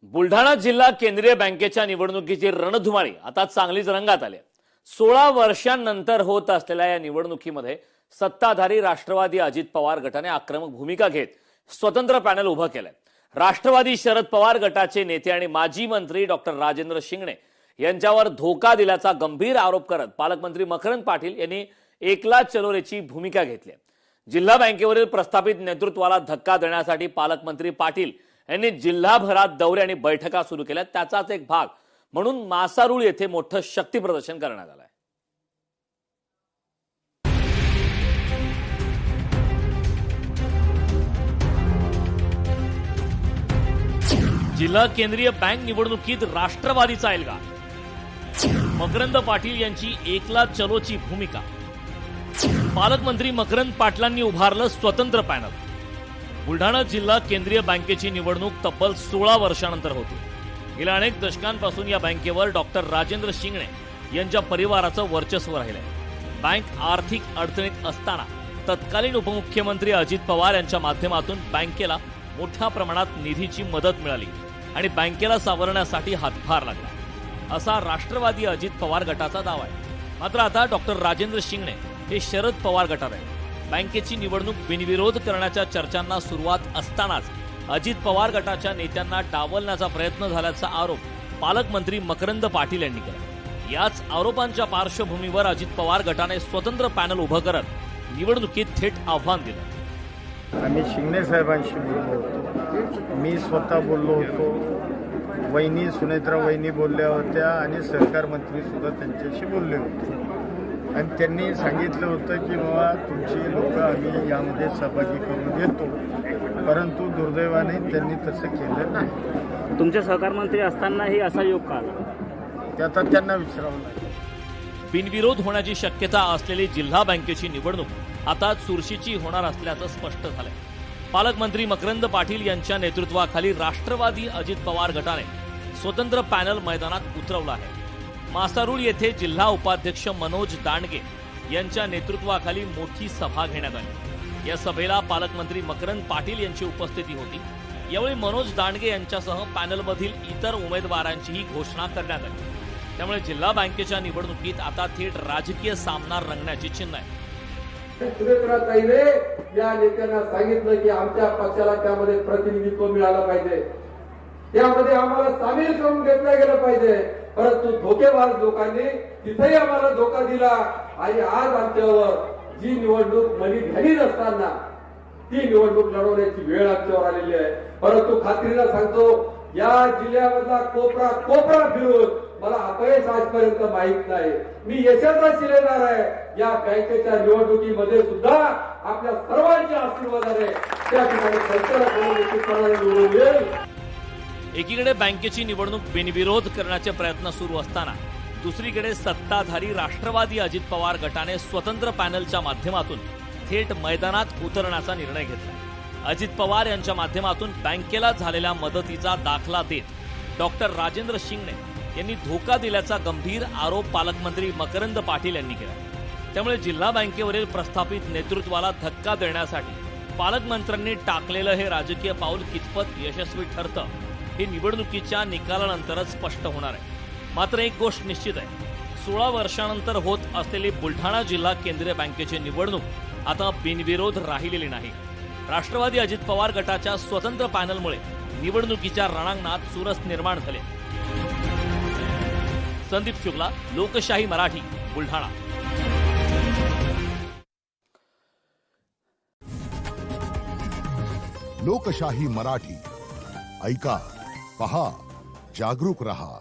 बुलढाणा जिल्हा केंद्रीय बँकेच्या निवडणुकीची रणधुमाळी आता चांगलीच रंगात आली. 16 वर्षांनंतर होत असलेल्या या निवडणुकीमध्ये सत्ताधारी राष्ट्रवादी अजित पवार गटाने आक्रमक भूमिका घेत स्वतंत्र पॅनल उभं केलंय. राष्ट्रवादी शरद पवार गटाचे नेते आणि माजी मंत्री डॉक्टर राजेंद्र शिंगणे यांच्यावर धोका दिल्याचा गंभीर आरोप करत पालकमंत्री मकरंद पाटील यांनी एकला चलोरेची भूमिका घेतली. जिल्हा बँकेवरील प्रस्थापित नेतृत्वाला धक्का देण्यासाठी पालकमंत्री पाटील यांनी जिल्हाभरात दौरे आणि बैठका सुरू केल्या. त्याचाच एक भाग म्हणून मासारूळ येथे मोठं शक्ती प्रदर्शन करण्यात आलंय. जिल्हा केंद्रीय बँक निवडणुकीत राष्ट्रवादीचा एल्गार, मकरंद पाटील यांची एकला चलोची भूमिका. पालकमंत्री मकरंद पाटलांनी उभारलं स्वतंत्र पॅनल. बुलढाणा जिल्हा केंद्रीय बँकेची निवडणूक तब्बल 16 वर्षांनंतर होती. गेल्या अनेक दशकांपासून या बँकेवर डॉक्टर राजेंद्र शिंगणे यांच्या परिवाराचं वर्चस्व राहिलंय. बँक आर्थिक अडचणीत असताना तत्कालीन उपमुख्यमंत्री अजित पवार यांच्या माध्यमातून बँकेला मोठ्या प्रमाणात निधीची मदत मिळाली आणि बँकेला सावरण्यासाठी हातभार लागला, असा राष्ट्रवादी अजित पवार गटाचा दावा आहे. मात्र आता डॉक्टर राजेंद्र शिंगणे हे शरद पवार गटात आहे. बँकेची निवडणूक बिनविरोध करण्याच्या चर्चांना सुरुवात असतानाच अजित पवार गटाच्या नेत्यांना डावलण्याचा प्रयत्न झाल्याचा आरोप पालकमंत्री मकरंद पाटील यांनी केला. याच आरोपांच्या पार्श्वभूमीवर अजित पवार गटाने स्वतंत्र पॅनल उभं करत निवडणुकीत थेट आव्हान दिलं. आम्ही शिंगणे साहेबांशी बोललो होतो, मी स्वतः बोललो होतो, वहिनी सुनेत्रा वहिनी बोलल्या होत्या आणि सहकार मंत्री सुद्धा त्यांच्याशी बोलले होते आणि त्यांनी सांगितलं होतं की बाबा तुमची लोक आम्ही यामध्ये सहभागी करून घेतो, परंतु दुर्दैवाने त्यांनी तसं केलं नाही. तुमचे सहकार मंत्री असतानाही असा योग का आला ते आता त्यांना विचारावं लागेल. बिनविरोध होण्याची शक्यता असलेली जिल्हा बँकेची निवडणूक आता चुरशीची होणार असल्याचं स्पष्ट झालंय. पालकमंत्री मकरंद पाटील यांच्या नेतृत्वाखाली राष्ट्रवादी अजित पवार गटाने स्वतंत्र पॅनल मैदानात उतरवलं आहे. मासारूळ येथे जिल्हा उपाध्यक्ष मनोज दांडगे यांच्या नेतृत्वाखाली मोठी सभा घेण्यात आली. या सभेला पालकमंत्री मकरंद पाटील यांची उपस्थिती होती. यावेळी मनोज दांडगे यांच्यासह पॅनलमधील इतर उमेदवारांचीही घोषणा करण्यात आली. त्यामुळे जिल्हा बँकेच्या निवडणुकीत आता थेट राजकीय सामना रंगण्याची चिन्ह आहे. सुरेत्राताईने या नेत्यांना सांगितलं की आमच्या पक्षाला त्यामध्ये प्रतिनिधित्व मिळालं पाहिजे, त्यामध्ये आम्हाला सामील करून घेतलं गेलं पाहिजे, परंतु धोकेबाज लोकांनी तिथेही आम्हाला धोका दिला आणि आज आमच्यावर जी निवडणूक मनी घाली नसताना ती निवडणूक लढवण्याची वेळ आमच्यावर आलेली आहे. परंतु खात्रीला सांगतो, या जिल्ह्यामधला कोपरा फिरून मला अपयश आजपर्यंत माहीत नाही. मी यशाचा शिलेदार आहे. या बँकेच्या निवडणुकीमध्ये सुद्धा आपल्या सर्वांच्या आशीर्वादाने त्या ठिकाणी संचालक निवडून येईल. एकीकडे बँकेची निवडणूक बिनविरोध करण्याचे प्रयत्न सुरू असताना दुसरीकडे सत्ताधारी राष्ट्रवादी अजित पवार गटाने स्वतंत्र पॅनलच्या माध्यमातून थेट मैदानात उतरण्याचा निर्णय घेतला. अजित पवार यांच्या माध्यमातून बँकेला झालेल्या मदतीचा दाखला देत डॉक्टर राजेंद्र शिंगणे यांनी धोका दिल्याचा गंभीर आरोप पालकमंत्री मकरंद पाटील यांनी केला. त्यामुळे जिल्हा बँकेवरील प्रस्थापित नेतृत्वाला धक्का देण्यासाठी पालकमंत्र्यांनी टाकलेलं हे राजकीय पाऊल कितपत यशस्वी ठरतं हे निवडणुकीच्या निकालानंतरच स्पष्ट होणार आहे. मात्र एक गोष्ट निश्चित आहे, 16 वर्षांनंतर होत असलेली बुलढाणा जिल्हा केंद्रीय बँकेची निवडणूक आता बिनविरोध राहिलेली नाही. राष्ट्रवादी अजित पवार गटाच्या स्वतंत्र पॅनलमुळे निवडणुकीच्या रणांगणात चुरस निर्माण झाले. संदीप शुक्ला, लोकशाही मराठी, बुलढाणा. लोकशाही मराठी ऐका, पहा, जागरूक रहा.